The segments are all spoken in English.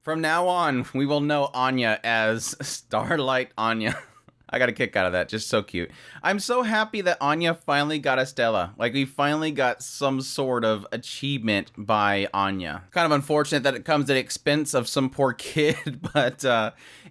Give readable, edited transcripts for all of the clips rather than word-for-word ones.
From now on, we will know Anya as Starlight Anya. I got a kick out of that. Just so cute. I'm so happy that Anya finally got a Stella. Like, we finally got some sort of achievement by Anya. Kind of unfortunate that it comes at the expense of some poor kid, but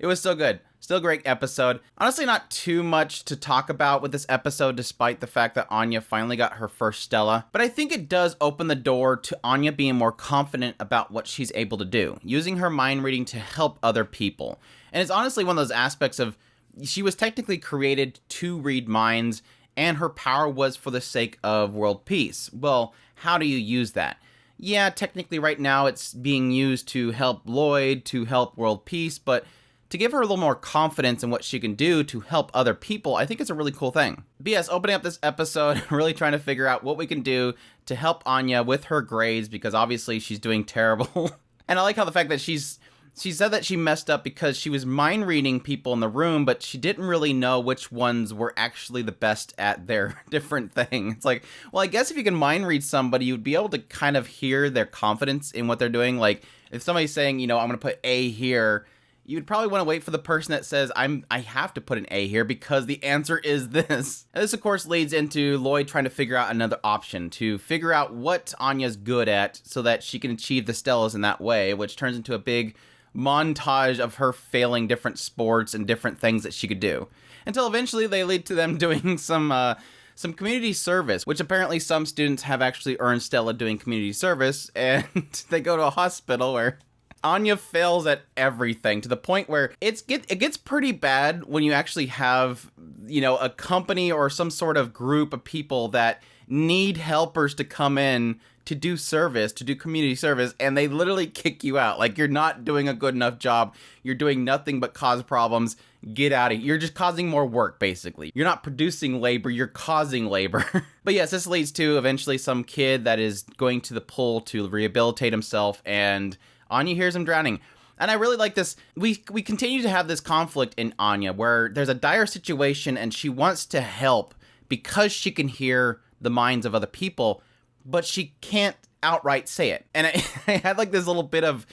it was still good. Still a great episode. Honestly, not too much to talk about with this episode, despite the fact that Anya finally got her first Stella. But I think it does open the door to Anya being more confident about what she's able to do, using her mind reading to help other people. And it's honestly one of those aspects of she was technically created to read minds, and her power was for the sake of world peace. Well, how do you use that? Yeah, technically right now it's being used to help Lloyd, to help world peace, but to give her a little more confidence in what she can do to help other people, I think it's a really cool thing. But yes, opening up this episode, really trying to figure out what we can do to help Anya with her grades, because obviously she's doing terrible. And I like how the fact that she said that she messed up because she was mind reading people in the room, but she didn't really know which ones were actually the best at their different thing. It's like, well, I guess if you can mind read somebody, you'd be able to kind of hear their confidence in what they're doing. Like, if somebody's saying, I'm going to put A here, you'd probably want to wait for the person that says, I have to put an A here because the answer is this. And this, of course, leads into Lloyd trying to figure out another option, to figure out what Anya's good at so that she can achieve the Stellas in that way, which turns into a big montage of her failing different sports and different things that she could do. Until eventually they lead to them doing some community service, which apparently some students have actually earned Stella doing community service, and they go to a hospital where Anya fails at everything, to the point where it gets pretty bad when you actually have, a company or some sort of group of people that need helpers to come in to do service, to do community service, and they literally kick you out. Like, you're not doing a good enough job. You're doing nothing but cause problems. Get out of here. You're just causing more work, basically. You're not producing labor, you're causing labor. But yes, this leads to eventually some kid that is going to the pool to rehabilitate himself, and Anya hears him drowning. And I really like this. We continue to have this conflict in Anya where there's a dire situation and she wants to help because she can hear the minds of other people, but she can't outright say it. And I had like this little bit of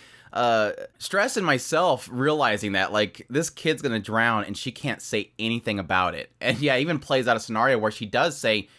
stress in myself realizing that, like, this kid's gonna drown and she can't say anything about it. And yeah, it even plays out a scenario where she does say,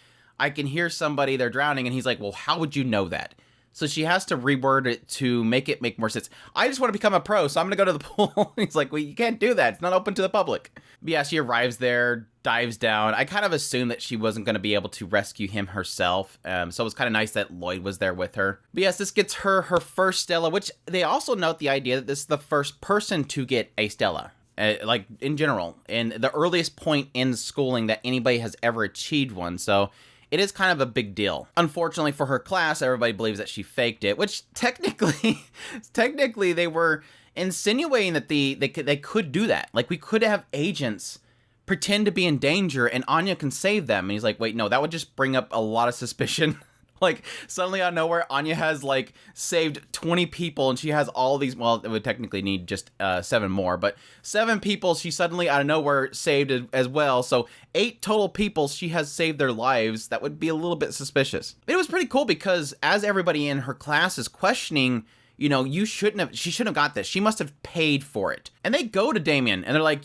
I can hear somebody, they're drowning, and he's like, well, how would you know that? So she has to reword it to make it make more sense. I just want to become a pro, so I'm going to go to the pool. He's like, well, you can't do that. It's not open to the public. But yeah, she arrives there, dives down. I kind of assumed that she wasn't going to be able to rescue him herself. So it was kind of nice that Lloyd was there with her. But yes, this gets her first Stella, which they also note the idea that this is the first person to get a Stella. Like, in general, and the earliest point in schooling that anybody has ever achieved one. So it is kind of a big deal. Unfortunately for her class, everybody believes that she faked it, which technically they were insinuating that they could do that. Like, we could have agents pretend to be in danger and Anya can save them. And he's like, wait, no, that would just bring up a lot of suspicion. Like, suddenly out of nowhere, Anya has, like, saved 20 people, and she has all these, well, it would technically need just 7 more, but 7 people she suddenly out of nowhere saved as well, so 8 total people she has saved their lives. That would be a little bit suspicious. It was pretty cool because as everybody in her class is questioning, she shouldn't have got this. She must have paid for it. And they go to Damien, and they're like,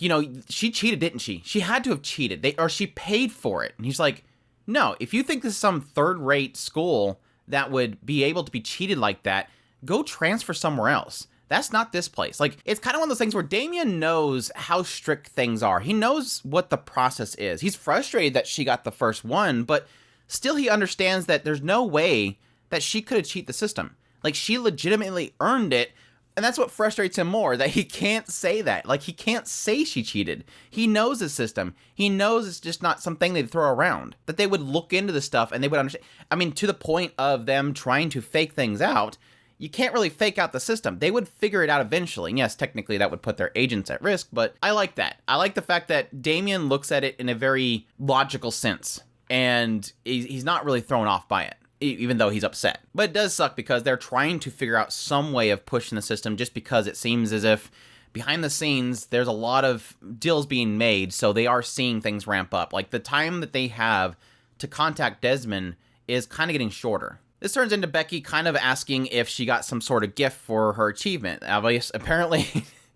she cheated, didn't she? She had to have cheated, or she paid for it. And he's like, no, if you think this is some third-rate school that would be able to be cheated like that, go transfer somewhere else. That's not this place. Like, it's kind of one of those things where Damien knows how strict things are. He knows what the process is. He's frustrated that she got the first one, but still he understands that there's no way that she could have cheated the system. Like, she legitimately earned it. And that's what frustrates him more, that he can't say that. Like, he can't say she cheated. He knows the system. He knows it's just not something they'd throw around. That they would look into the stuff and they would understand. I mean, to the point of them trying to fake things out, you can't really fake out the system. They would figure it out eventually. And yes, technically that would put their agents at risk, but I like that. I like the fact that Damien looks at it in a very logical sense, and he's not really thrown off by it, even though he's upset. But it does suck because they're trying to figure out some way of pushing the system, just because it seems as if behind the scenes there's a lot of deals being made, so they are seeing things ramp up. Like, the time that they have to contact Desmond is kind of getting shorter. This turns into Becky kind of asking if she got some sort of gift for her achievement. Apparently,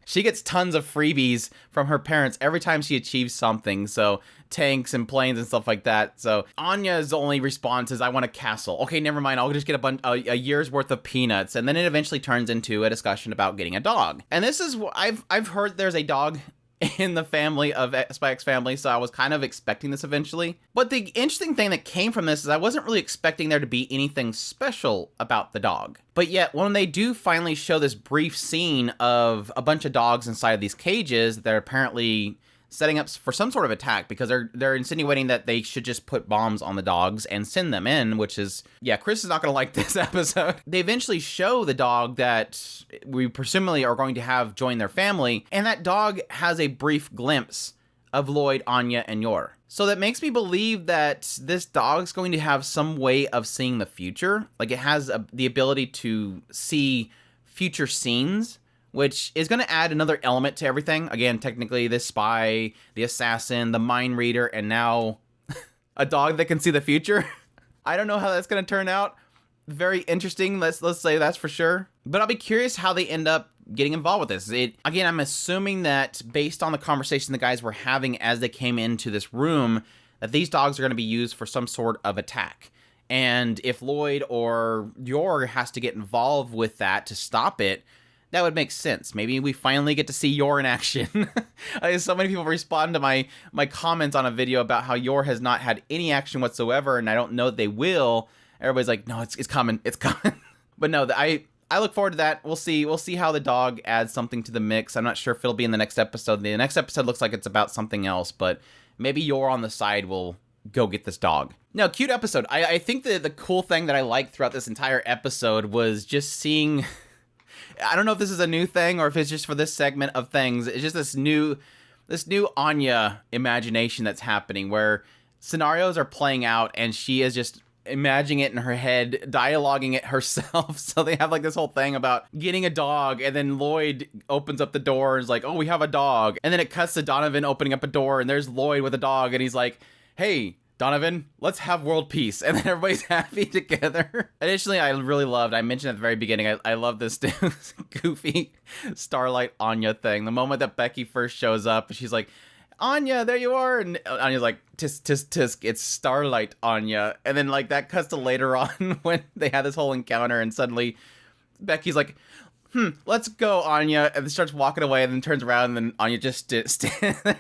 she gets tons of freebies from her parents every time she achieves something. So tanks and planes and stuff like that. So Anya's only response is, I want a castle. Okay, never mind. I'll just get a year's worth of peanuts. And then it eventually turns into a discussion about getting a dog. And this is what I've heard there's a dog in the family of Spy X Family, so I was kind of expecting this eventually. But the interesting thing that came from this is I wasn't really expecting there to be anything special about the dog. But yet, when they do finally show this brief scene of a bunch of dogs inside of these cages that are apparently setting up for some sort of attack, because they're insinuating that they should just put bombs on the dogs and send them in, which is, yeah, Chris is not going to like this episode. They eventually show the dog that we presumably are going to have join their family, and that dog has a brief glimpse of Lloyd, Anya, and Yor. So that makes me believe that this dog's going to have some way of seeing the future. Like, it has the ability to see future scenes, which is going to add another element to everything. Again, technically, this spy, the assassin, the mind reader, and now a dog that can see the future. I don't know how that's going to turn out. Very interesting, let's say that's for sure. But I'll be curious how they end up getting involved with this. Again, I'm assuming that based on the conversation the guys were having as they came into this room, that these dogs are going to be used for some sort of attack. And if Lloyd or Yor has to get involved with that to stop it, that would make sense. Maybe we finally get to see Yor in action. So many people respond to my comments on a video about how Yor has not had any action whatsoever, and I don't know that they will. Everybody's like, no, it's coming. It's coming. But no, I look forward to that. We'll see how the dog adds something to the mix. I'm not sure if it'll be in the next episode. The next episode looks like it's about something else, but maybe Yor on the side will go get this dog. No, cute episode. I think the cool thing that I liked throughout this entire episode was just seeing... I don't know if this is a new thing or if it's just for this segment of things. It's just this new Anya imagination that's happening where scenarios are playing out and she is just imagining it in her head, dialoguing it herself. So they have like this whole thing about getting a dog, and then Lloyd opens up the door and is like, oh, we have a dog. And then it cuts to Donovan opening up a door, and there's Lloyd with a dog, and he's like, hey, Donovan, let's have world peace. And then everybody's happy together. Additionally, I mentioned at the very beginning, I love this goofy Starlight Anya thing. The moment that Becky first shows up, she's like, Anya, there you are. And Anya's like, tisk, tisk, tisk, it's Starlight Anya. And then like that cuts to later on when they had this whole encounter, and suddenly Becky's like, let's go, Anya. And then starts walking away, and then turns around, and then Anya just stands there.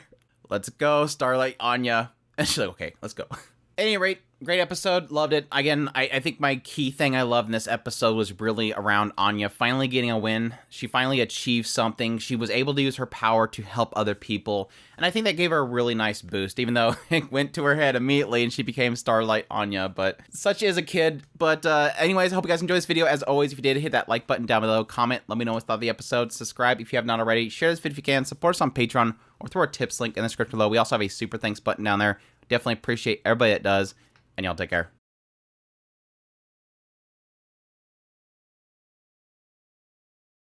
Let's go, Starlight Anya. And she's like, okay, let's go. At any rate, great episode. Loved it. Again, I think my key thing I loved in this episode was really around Anya finally getting a win. She finally achieved something. She was able to use her power to help other people. And I think that gave her a really nice boost, even though it went to her head immediately and she became Starlight Anya. But such is a kid. But anyways, I hope you guys enjoyed this video. As always, if you did, hit that like button down below. Comment. Let me know what you thought of the episode. Subscribe if you have not already. Share this video if you can. Support us on Patreon or through our tips link in the description below. We also have a super thanks button down there. Definitely appreciate everybody that does. And y'all take care.